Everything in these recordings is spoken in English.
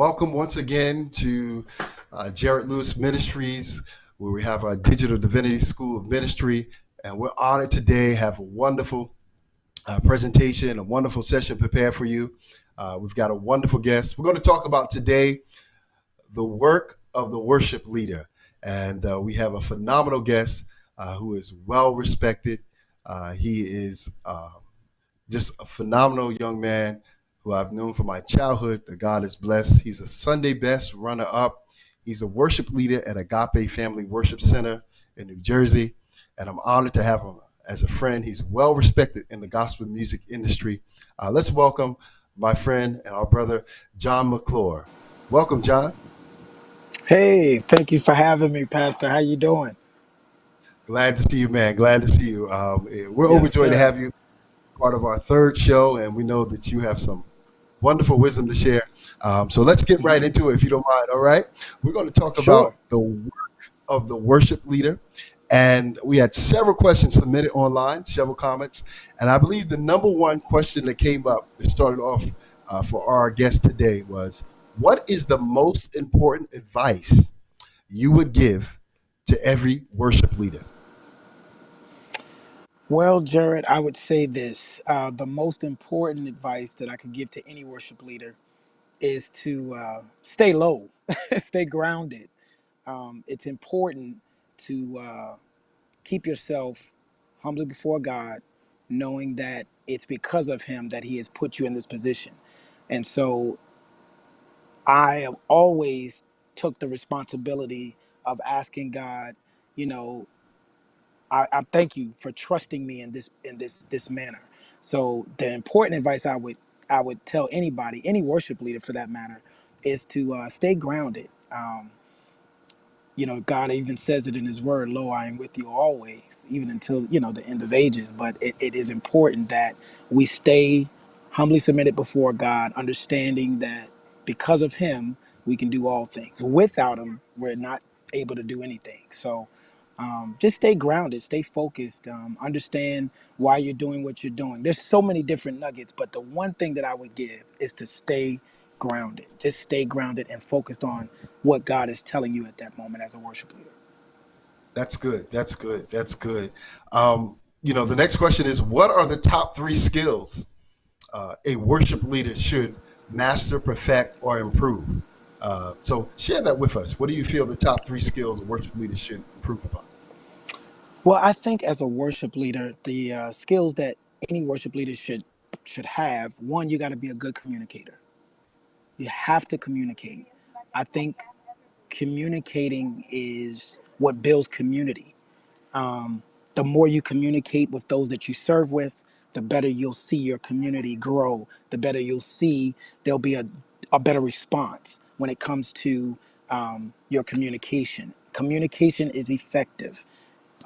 welcome once again to Jared Lewis Ministries, where we have our Digital Divinity School of Ministry. And we're honored today to have a wonderful presentation, a wonderful session prepared for you. We've got a wonderful guest. We're going to talk about today the work of the worship leader. And we have a phenomenal guest who is well respected. He is just a phenomenal young man who I've known from my childhood that God has blessed. He's a Sunday best runner up. He's a worship leader at Agape Family Worship Center in New Jersey. And I'm honored to have him as a friend. He's well respected in the gospel music industry. Let's welcome my friend and our brother, John McClure. Welcome, John. Hey, thank you for having me, Pastor. How you doing? Glad to see you, man. Glad to see you. We're Yes, overjoyed to sir. have you part of our third show, and we know that you have some wonderful wisdom to share. So let's get right Hmm. into it, if you don't mind. All right. We're going to talk Sure. about the work of the worship leader. And we had several questions submitted online, several comments. And I believe the number one question that came up that started off for our guest today was, what is the most important advice you would give to every worship leader? Well, Jared, I would say this. The most important advice that I could give to any worship leader is to stay low, stay grounded. It's important to keep yourself humbly before God, knowing that it's because of Him that He has put you in this position. And so I have always took the responsibility of asking God, you know, I thank you for trusting me in this manner. So the important advice I would tell anybody, any worship leader for that matter, is to stay grounded. God even says it in His Word, "Lo, I am with you always, even until the end of ages." But it is important that we stay humbly submitted before God, understanding that because of Him we can do all things. Without Him, we're not able to do anything. So just stay grounded, stay focused, understand why you're doing what you're doing. There's so many different nuggets, but the one thing that I would give is to stay grounded. Just stay grounded and focused on what God is telling you at that moment as a worship leader. That's good. That's good. That's good. The next question is, what are the top three skills a worship leader should master, perfect, or improve? So share that with us. What do you feel the top three skills a worship leader should improve upon? Well, I think as a worship leader, the skills that any worship leader should have. One, you got to be a good communicator. You have to communicate. I think communicating is what builds community. um, the more you communicate with those that you serve with, the better you'll see your community grow. The better you'll see there'll be a better response when it comes to your communication. Communication is effective.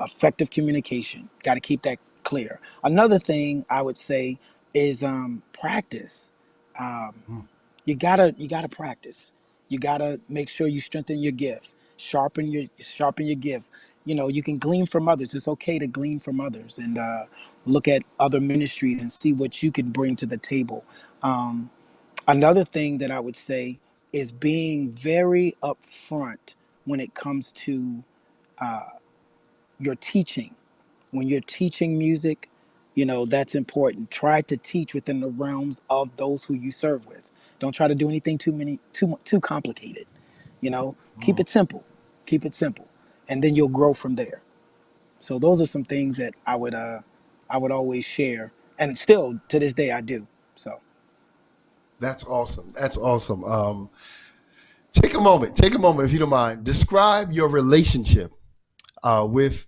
Effective communication. Got to keep that clear. Another thing I would say is practice. Um, Hmm. you gotta practice. You gotta make sure you strengthen your gift, sharpen your gift. You can glean from others. It's okay to glean from others and look at other ministries and see what you can bring to the table. um, Another thing that I would say is being very upfront when it comes to uh, your teaching. When you're teaching music, that's important. Try to teach within the realms of those who you serve with. Don't try to do anything too complicated. Keep Hmm. it simple. Keep it simple, and then you'll grow from there. So those are some things that I would always share, and still to this day I do. So That's awesome. That's awesome. Take a moment. Take a moment, if you don't mind. Describe your relationship with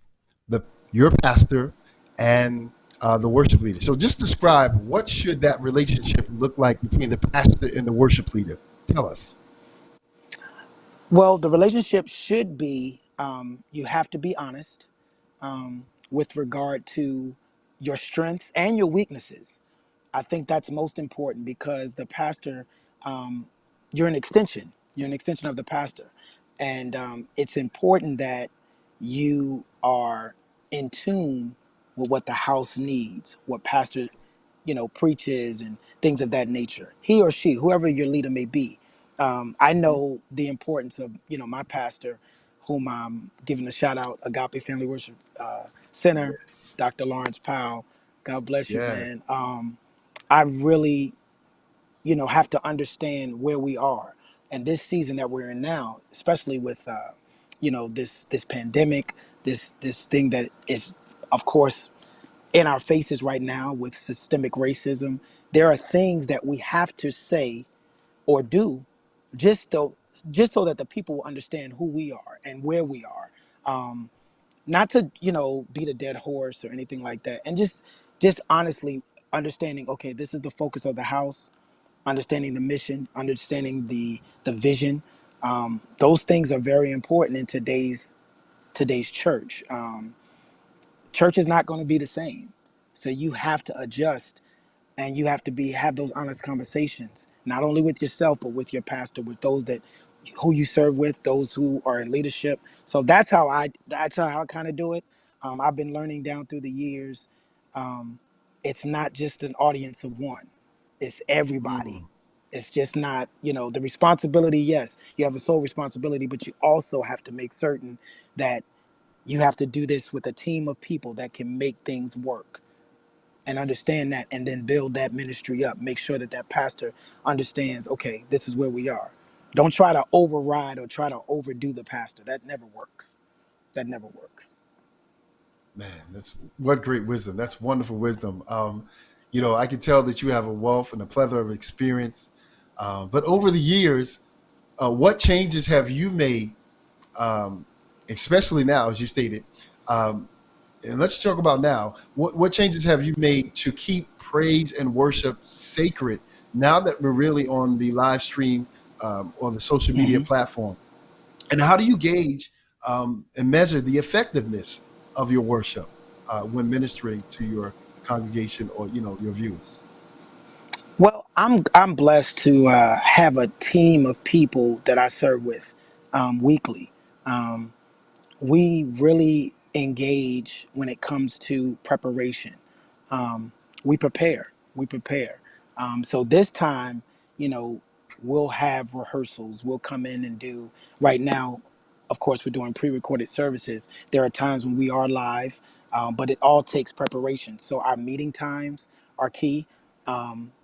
the your pastor and the worship leader. So just describe what should that relationship look like between the pastor and the worship leader. Tell us. well, the relationship should be you have to be honest with regard to your strengths and your weaknesses. I think that's most important because the pastor, um, you're an extension. You're an extension of the pastor, and it's important that you are in tune with what the house needs, what pastor, preaches, and things of that nature. He or she, whoever your leader may be, I Mhm. know the importance of, my pastor, whom I'm giving a shout out, Agape Family Worship Center, Yes. Dr. Lawrence Powell. God bless you, Yes. man. I really, have to understand where we are, and this season that we're in now, especially with, this pandemic, this thing that is, of course, in our faces right now with systemic racism. There are things that we have to say or do, just so just so that the people will understand who we are and where we are. Um, Not to, beat a dead horse or anything like that, and just honestly understanding. Okay, this is the focus of the house. Understanding the mission, understanding the vision. Those things are very important in today's church. Church is not going to be the same, so you have to adjust, and you have to have those honest conversations, not only with yourself but with your pastor, with those that who you serve with, those who are in leadership. So that's how I kind of do it. I've been learning down through the years. um, it's not just an audience of one, it's everybody. Mm. It's just not, the responsibility. Yes, you have a sole responsibility, but you also have to make certain that you have to do this with a team of people that can make things work and understand that, and then build that ministry up. Make sure that that pastor understands, okay, this is where we are. Don't try to override or try to overdo the pastor. That never works. That never works. Man, that's what great wisdom. That's wonderful wisdom. I can tell that you have a wealth and a plethora of experience. But over the years, what changes have you made, um, especially now, as you stated? Um, and let's talk about now. What changes have you made to keep praise and worship sacred now that we're really on the live stream, or the social media Hmm. platform? And how do you gauge, and measure the effectiveness of your worship, when ministering to your congregation or your viewers? Well, I'm blessed to have a team of people that I serve with weekly. Um, we really engage when it comes to preparation. Um, we prepare. We prepare. So this time, you know, we'll have rehearsals. We'll come in and do. Right now, of course, we're doing pre-recorded services. There are times when we are live, but it all takes preparation. So our meeting times are key.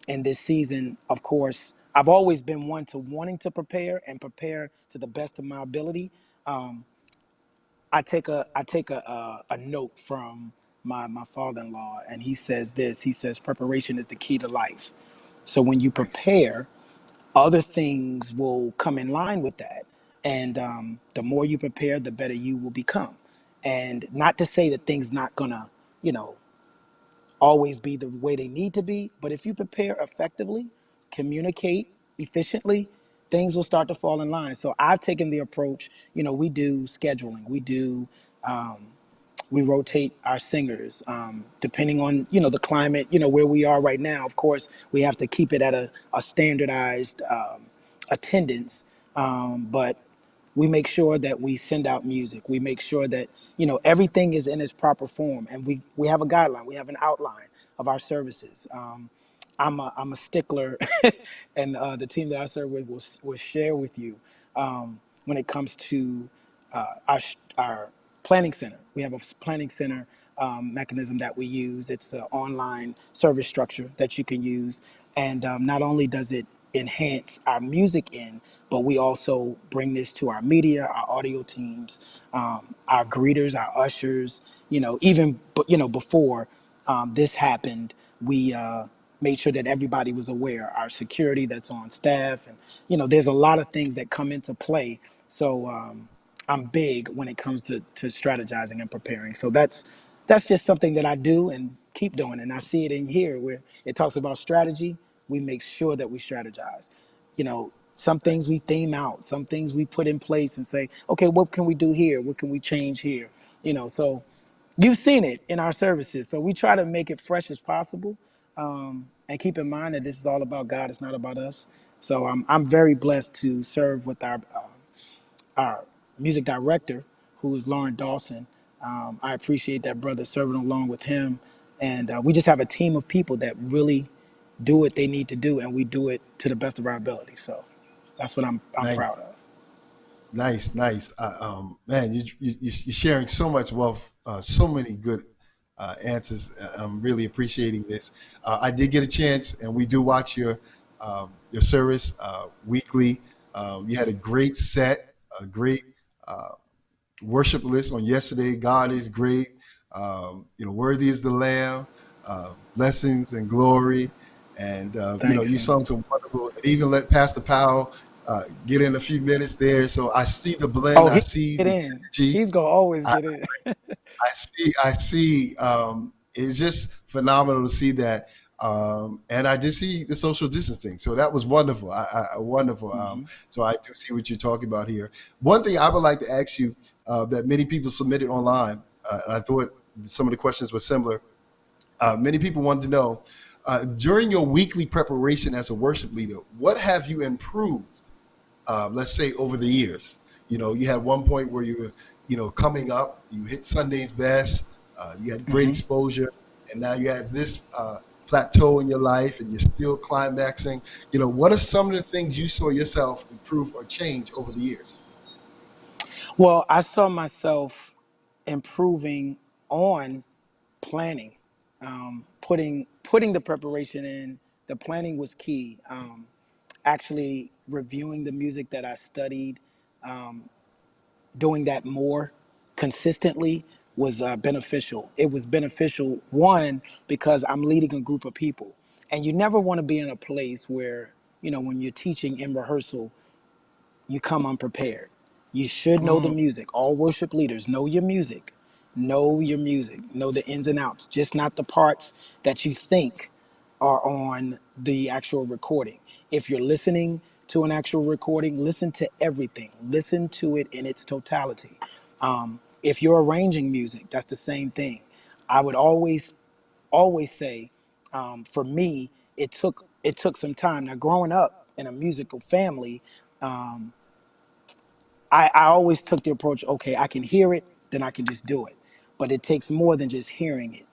And this season, of course, I've always been one to wanting to prepare and prepare to the best of my ability. Um, I take a note from my father-in-law, and he says this. He says preparation is the key to life. So when you Nice. prepare, other things will come in line with that, and the more you prepare, the better you will become. And not to say that things not gonna, you know, always be the way they need to be. But if you prepare effectively, communicate efficiently, things will start to fall in line. So I've taken the approach, we do scheduling, um, we rotate our singers, depending on, the climate, where we are right now. Of course, we have to keep it at a standardized attendance, but we make sure that we send out music. We make sure that everything is in its proper form, and we have a guideline. We have an outline of our services. I'm a stickler, and the team that I serve with will share with you when it comes to our planning center. We have a planning center mechanism that we use. It's an online service structure that you can use, and not only does it enhance our music in, but we also bring this to our media, our audio teams, our greeters, our ushers. Even before this happened, we made sure that everybody was aware. Our security that's on staff, and there's a lot of things that come into play. So I'm big when it comes to strategizing and preparing. So that's just something that I do and keep doing. And I see it in here where it talks about strategy. We make sure that we strategize. Some things we Nice. theme out, some things we put in place and say, okay, what can we do here? What can we change here? So you've seen it in our services. So we try to make it fresh as possible, and keep in mind that this is all about God. It's not about us. So I'm very blessed to serve with our music director, who is Lauren Dawson. I appreciate that brother serving along with him. And we just have a team of people that really do what they need to Yes. do, and we do it to the best of our ability. So, That's what I'm proud Nice. of. Nice, nice. Man, you're sharing so much wealth, so many good answers. I'm really appreciating this. I did get a chance, and we do watch your service weekly. You had a great set, a great uh, worship list on yesterday. God is great. Worthy is the Lamb. Blessings and glory, and Thanks, you man. sung some wonderful. And even let Pastor Powell get in a few minutes there. So I see the blend. Oh, I he see get the in. energy. He's gonna always I, get in. I see. I see. It's just phenomenal to see that. And I did see the social distancing, so that was wonderful. Wonderful. Hmm. So I do see what you're talking about here. One thing I would like to ask you that many people submitted online, and I thought some of the questions were similar. Many people wanted to know during your weekly preparation as a worship leader, what have you improved? Let's say over the years. You had one point where you were, coming up, you hit Sunday's best, you had great Hmm. exposure, and now you have this plateau in your life and you're still climaxing. What are some of the things you saw yourself improve or change over the years? Well, I saw myself improving on planning, putting the preparation in. The planning was key. Actually, reviewing the music that I studied, doing that more consistently was beneficial. It was beneficial, one, because I'm leading a group of people. And you never want to be in a place where, when you're teaching in rehearsal, you come unprepared. You should know the Mm, music. All worship leaders know your music. Know your music. Know the ins and outs, just not the parts that you think are on the actual recording. If you're listening to an actual recording, listen to everything. Listen to it in its totality. If you're arranging music, that's the same thing. I would always say, for me, it took some time. Now, growing up in a musical family, um, I always took the approach, okay, I can hear it, then I can just do it. But it takes more than just hearing it.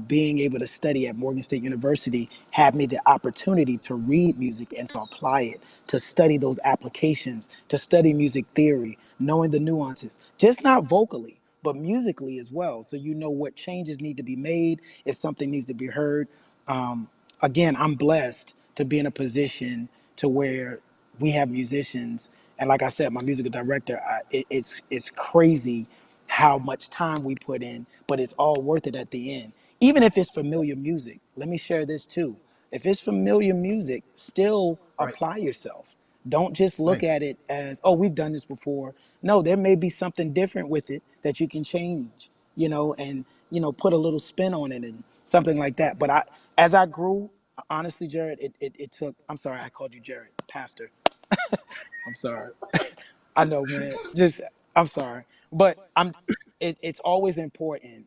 Being able to study at Morgan State University had me the opportunity to read music and to apply it, to study those applications, to study music theory, knowing the nuances, just not vocally, but musically as well. So you know what changes need to be made, if something needs to be heard. Um, Again, I'm blessed to be in a position to where we have musicians, and like I said, my musical director, it's crazy how much time we put in, but it's all worth it at the end. Even if it's familiar music, let me share this too. If it's familiar music, still right. apply yourself. Don't just look Nice. at it as, oh, we've done this before. No, there may be something different with it that you can change, and put a little spin on it and something like that. But as I grew, honestly, Jared, it took. I'm sorry, I called you Jared, Pastor. I'm sorry. I know, man. Just I'm sorry, but It's always important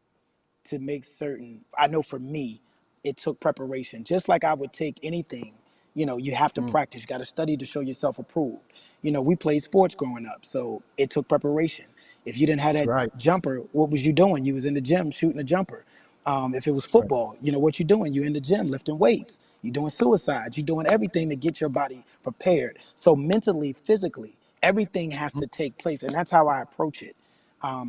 to make certain. I know for me, it took preparation. Just like I would take anything, you have to Mm, practice. You got to study to show yourself approved. We played sports growing up, so it took preparation. If you didn't have that's that right. jumper, what was you doing? You was in the gym shooting a jumper. If it was Right. football, what you doing? You in the gym lifting weights. You doing suicides. You doing everything to get your body prepared. So mentally, physically, everything has Mm, to take place, and that's how I approach it.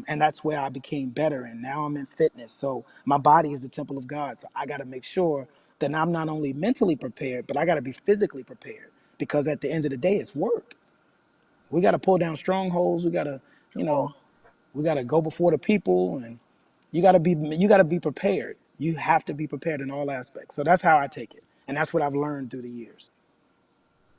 And that's where I became better. And now I'm in fitness. So my body is the temple of God. So I got to make sure that I'm not only mentally prepared, but I got to be physically prepared because at the end of the day, it's work. We got to pull down strongholds. We got to, you come on. know, we got to go before the people, and you got to be prepared. You have to be prepared in all aspects. So that's how I take it. And that's what I've learned through the years.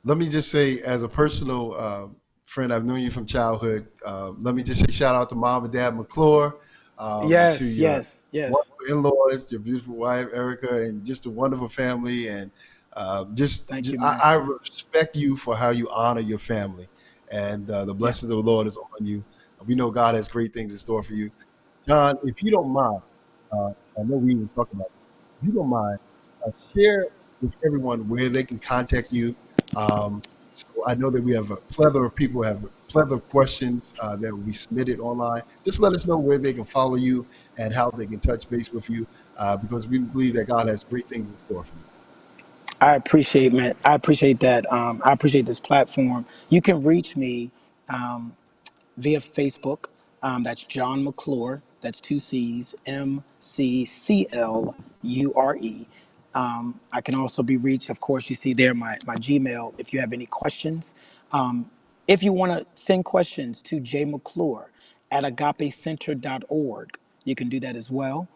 Let me just say, as a personal friend, I've known you from childhood. Let me just say, shout out to mom and dad McClure, to Yes, your yes, yes. wonderful in-laws, your beautiful wife Erica, and just a wonderful family. And Thank you, man. I respect you for how you honor your family, and the Yeah. blessings of the Lord is on you. We know God has great things in store for you, John. If you don't mind, I know we were talking about this. If you don't mind, share with everyone where they can contact you. So I know that we have a plethora of people have a plethora of questions that will be submitted online. Just let us know where they can follow you and how they can touch base with you because we believe that God has great things in store for you. I appreciate, man. I appreciate that. I appreciate this platform. You can reach me via Facebook. That's John McClure. That's two C's, McClure. I can also be reached, of course, you see there my Gmail if you have any questions. If you want to send questions to J McClure at agapecenter.org, you can do that as well.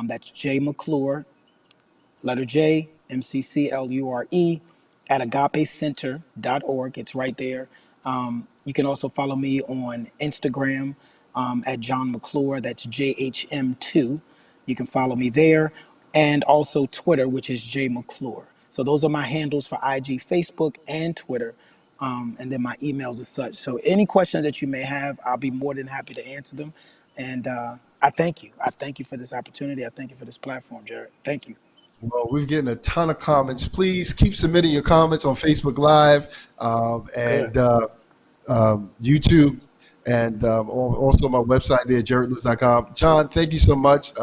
That's J McClure, letter J, McClure, at agapecenter.org. It's right there. You can also follow me on Instagram at John McClure. That's JHM2. You can follow me there. And also Twitter, which is J McClure. So those are my handles for IG, Facebook, and Twitter. And then my emails as such. So any questions that you may have, I'll be more than happy to answer them. And I thank you. I thank you for this opportunity. I thank you for this platform, Jared. Thank you. Well, we're getting a ton of comments. Please keep submitting your comments on Facebook Live Good. and YouTube, and also my website there, jaredlewis.com. John, thank you so much.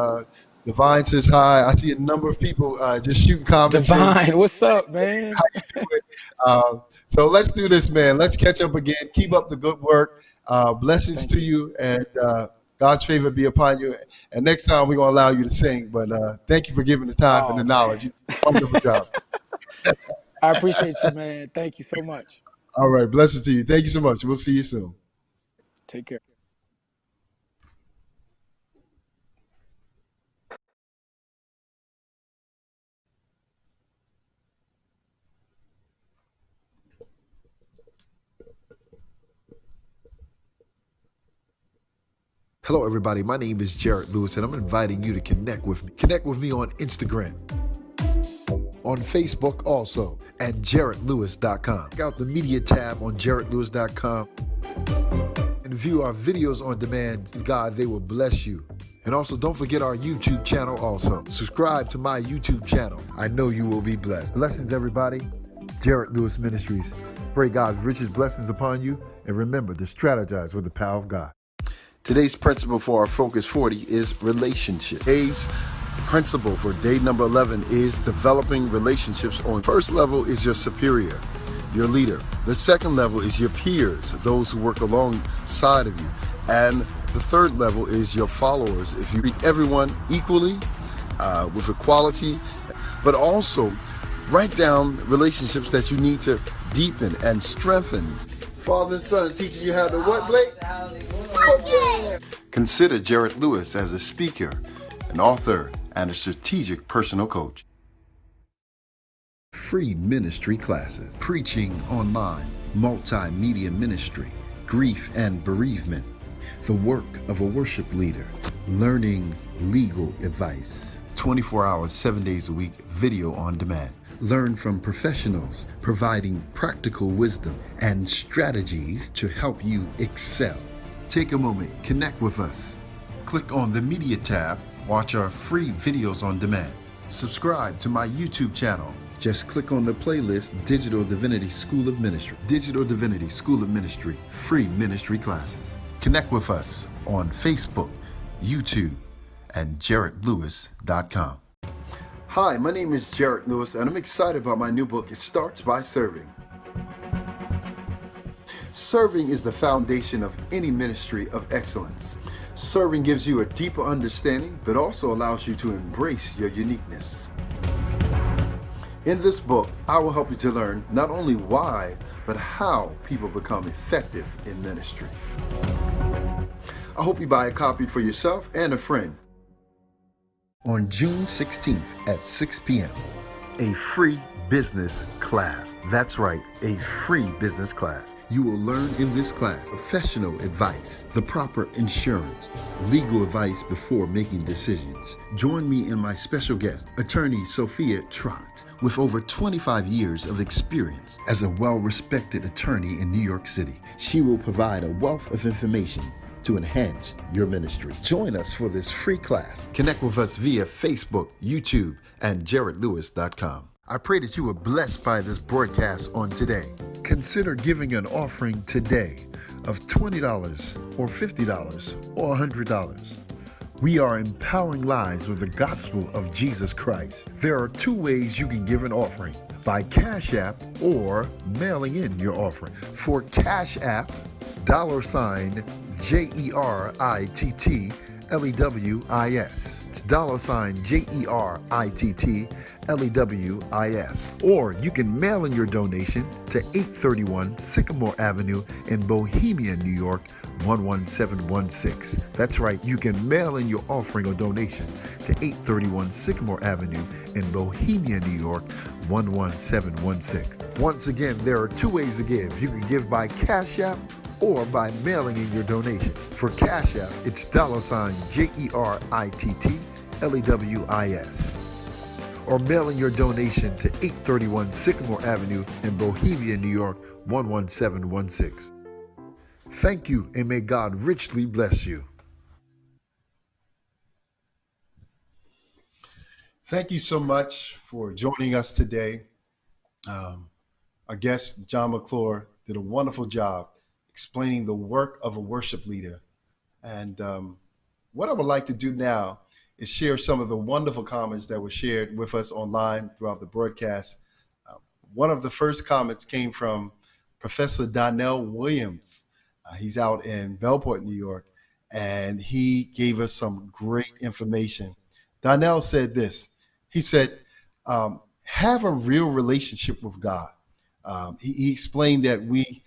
Divine says hi. I see a number of people just shooting comments in. Divine, what's up, man? How you doing? So let's do this, man. Let's catch up again. Keep up the good work. Blessings Thank to you. you, and God's favor be upon you. And next time we're gonna allow you to sing. But thank you for giving the time and Oh the knowledge. man, You did a wonderful job. I appreciate you, man. Thank you so much. All right, blessings to you. Thank you so much. We'll see you soon. Take care. Hello, everybody. My name is Jared Lewis, and I'm inviting you to connect with me. Connect with me on Instagram, on Facebook also, at jaredlewis.com. Check out the media tab on jaredlewis.com and view our videos on demand. God, they will bless you. And also, don't forget our YouTube channel also. Subscribe to my YouTube channel. I know you will be blessed. Blessings, everybody. Jared Lewis Ministries. Pray God's richest blessings upon you. And remember to strategize with the power of God. Today's principle for our Focus 40 is relationship. Today's principle for day number 11 is developing relationships. On first level is your superior, your leader. The second level is your peers, those who work alongside of you. And the third level is your followers. If you treat everyone equally, with equality, but also write down relationships that you need to deepen and strengthen. Father and son teaching you how to what, Blake? Consider Jared Lewis as a speaker, an author, and a strategic personal coach. Free ministry classes, preaching online, multimedia ministry, grief and bereavement, the work of a worship leader, learning legal advice, 24 hours, 7 days a week, video on demand. learn from professionals, providing practical wisdom and strategies to help you excel. Take a moment, connect with us. Click on the media tab, watch our free videos on demand. Subscribe to my YouTube channel. Just click on the playlist Digital Divinity School of Ministry. Digital Divinity School of Ministry, free ministry classes. Connect with us on Facebook, YouTube, and jaredlewis.com. Hi, my name is Jared Lewis, and I'm excited about my new book, It Starts by Serving. Serving is the foundation of any ministry of excellence. Serving gives you a deeper understanding, but also allows you to embrace your uniqueness. In this book, I will help you to learn not only why, but how people become effective in ministry. I hope you buy a copy for yourself and a friend. On June 16th at 6 p.m., A free business class. That's right, a free business class. you will learn in this class professional advice, the proper insurance, legal advice before making decisions. Join me and my special guest, attorney Sophia Trott, With over 25 years of experience, as a well-respected attorney in New York City. She will provide a wealth of information to enhance your ministry. Join us for this free class. connect with us via Facebook, YouTube, and jaredlewis.com. I pray that you were blessed by this broadcast on today. Consider giving an offering today of $20 or $50 or $100. We are empowering lives with the gospel of Jesus Christ. There are two ways you can give an offering. by Cash App or mailing in your offering. For Cash App, $ JERITTLEWIS. It's $JERITTLEWIS. Or you can mail in your donation to 831 Sycamore Avenue in Bohemia, New York, 11716. That's right, you can mail in your offering or donation to 831 Sycamore Avenue in Bohemia, New York, 11716. Once again, there are two ways to give. You can give by Cash App or by mailing in your donation. For Cash App, it's $JERITTLEWIS. Or mailing your donation to 831 Sycamore Avenue in Bohemia, New York, 11716. Thank you, and may God richly bless you. Thank you so much for joining us today. Um, our guest, John McClure, did a wonderful job explaining the work of a worship leader. And what I would like to do now is share some of the wonderful comments that were shared with us online throughout the broadcast. Uh, One of the first comments came from Professor Donnell Williams. He's out in Bellport, New York, and he gave us some great information. Donnell said this. He said, have a real relationship with God. He explained that we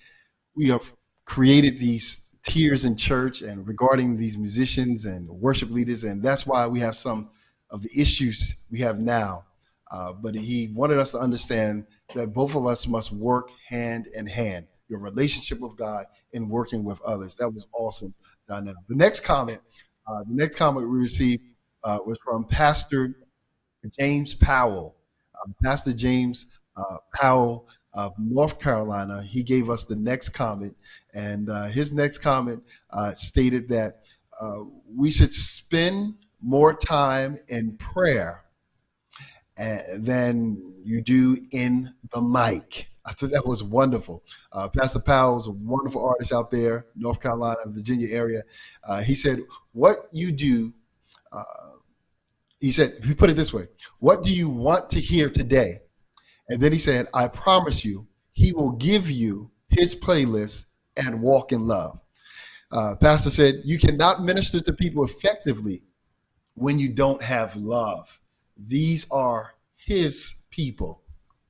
have created these tiers in church and regarding these musicians and worship leaders, and that's why we have some of the issues we have now. But he wanted us to understand that both of us must work hand in hand. Your relationship with God and working with others. That was awesome, Donnell. The next comment we received was from Pastor James Powell. Pastor James Powell of North Carolina, he gave us the next comment. And his next comment stated that we should spend more time in prayer than you do in the mic. I thought that was wonderful. Pastor Powell is a wonderful artist out there, North Carolina, Virginia area. He said, what you do, uh, he put it this way, what do you want to hear today? And then he said, I promise you, he will give you his playlist and walk in love. Pastor said, you cannot minister to people effectively when you don't have love. These are his people.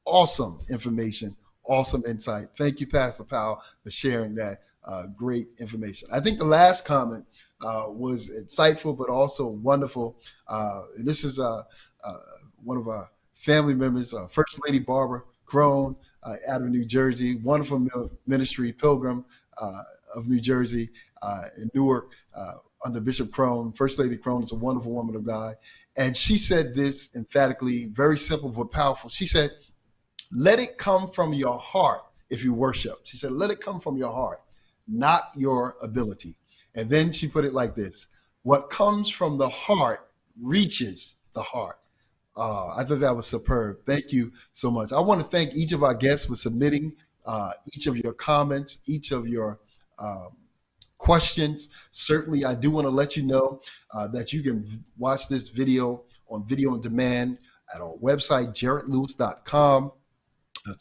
Awesome information, awesome insight. Thank you, Pastor Powell, for sharing that great information. I think the last comment was insightful, but also wonderful. This is one of our family members, First Lady Barbara Crone out of New Jersey, wonderful ministry, Pilgrim of New Jersey in Newark under Bishop Crone. First Lady Crone is a wonderful woman of God. And she said this emphatically, very simple but powerful. She said, let it come from your heart if you worship. She said, let it come from your heart, not your ability. And then she put it like this, what comes from the heart reaches the heart. I thought that was superb. Thank you so much. I want to thank each of our guests for submitting each of your comments, each of your um, questions. Certainly, I do want to let you know that you can watch this video on video on demand at our website, jarrettlewis.com.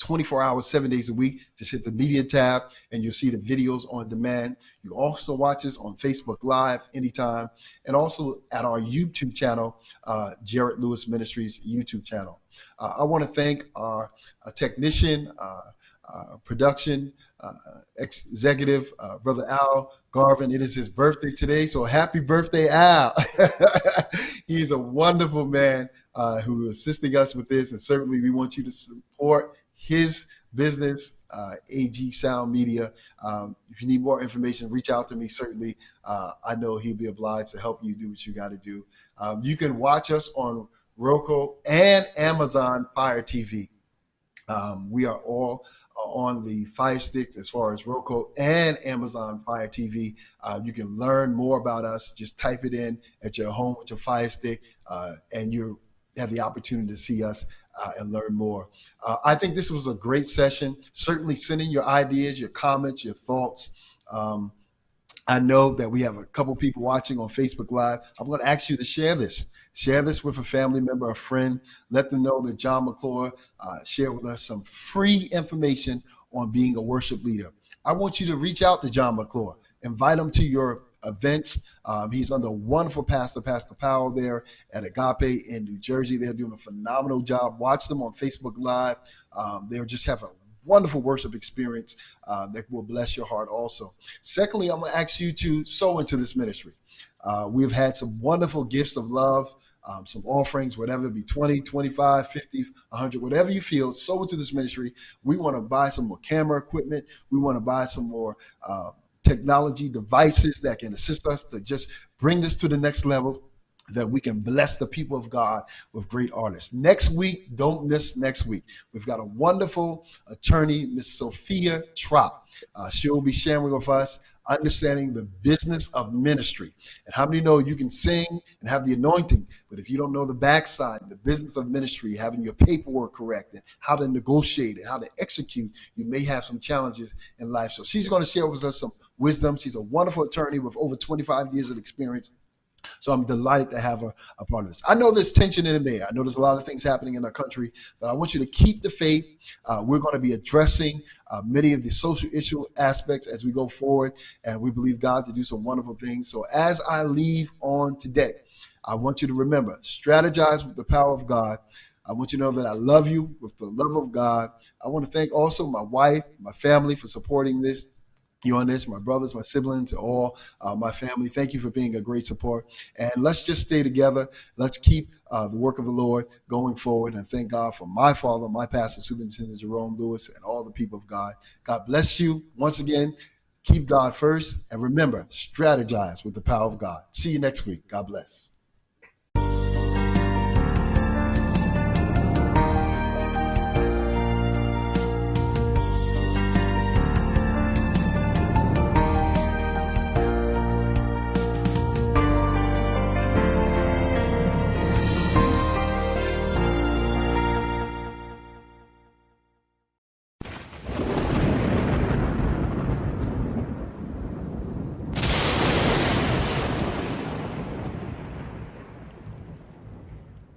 24 hours, 7 days a week. Just hit the media tab and you'll see the videos on demand. You also watch us on Facebook Live anytime and also at our YouTube channel, Jarrett Lewis Ministries YouTube channel. I want to thank our technician, production executive, Brother Al Garvin. It is his birthday today, so happy birthday, Al. He's a wonderful man who is assisting us with this, and certainly we want you to support his business, AG Sound Media. If you need more information, reach out to me. Certainly, I know he'll be obliged to help you do what you got to do. You can watch us on Roku and Amazon Fire TV. We are all on the Fire Sticks as far as Roku and Amazon Fire TV. You can learn more about us. Just type it in at your home with your Fire Stick, and you have the opportunity to see us and learn more. I think this was a great session. Certainly send in your ideas, your comments, your thoughts. I know that we have a couple people watching on Facebook Live. I'm going to ask you to share this. Share this with a family member, a friend. Let them know that John McClure shared with us some free information on being a worship leader. I want you to reach out to John McClure. Invite him to your events. He's under a wonderful pastor, Pastor Powell, there at Agape in New Jersey. They're doing a phenomenal job. Watch them on Facebook Live. They'll just have a wonderful worship experience that will bless your heart also. Secondly, I'm going to ask you to sow into this ministry. We've had some wonderful gifts of love, some offerings, whatever it be 20, 25, 50, 100, whatever you feel, sow into this ministry. We want to buy some more camera equipment. We want to buy some more technology devices that can assist us to just bring this to the next level, that we can bless the people of God with great artists. Next week, don't miss next week. We've got a wonderful attorney, Miss Sophia Trop. She'll be sharing with us understanding the business of ministry. And how many know you can sing and have the anointing, but if you don't know the backside, the business of ministry, having your paperwork correct and how to negotiate and how to execute, you may have some challenges in life. So she's going to share with us some wisdom. She's a wonderful attorney with over 25 years of experience. So I'm delighted to have her a part of this. I know there's tension in there. I know there's a lot of things happening in our country, but I want you to keep the faith. We're going to be addressing many of the social issue aspects as we go forward, and we believe God to do some wonderful things. So as I leave on today, I want you to remember, strategize with the power of God. I want you to know that I love you with the love of God. I want to thank also my wife, my family for supporting this, you on this, my brothers, my siblings, all my family. Thank you for being a great support. And let's just stay together. Let's keep the work of the Lord going forward. And thank God for my father, my pastor, Superintendent Jerome Lewis, and all the people of God. God bless you. Once again, keep God first. And remember, strategize with the power of God. See you next week. God bless.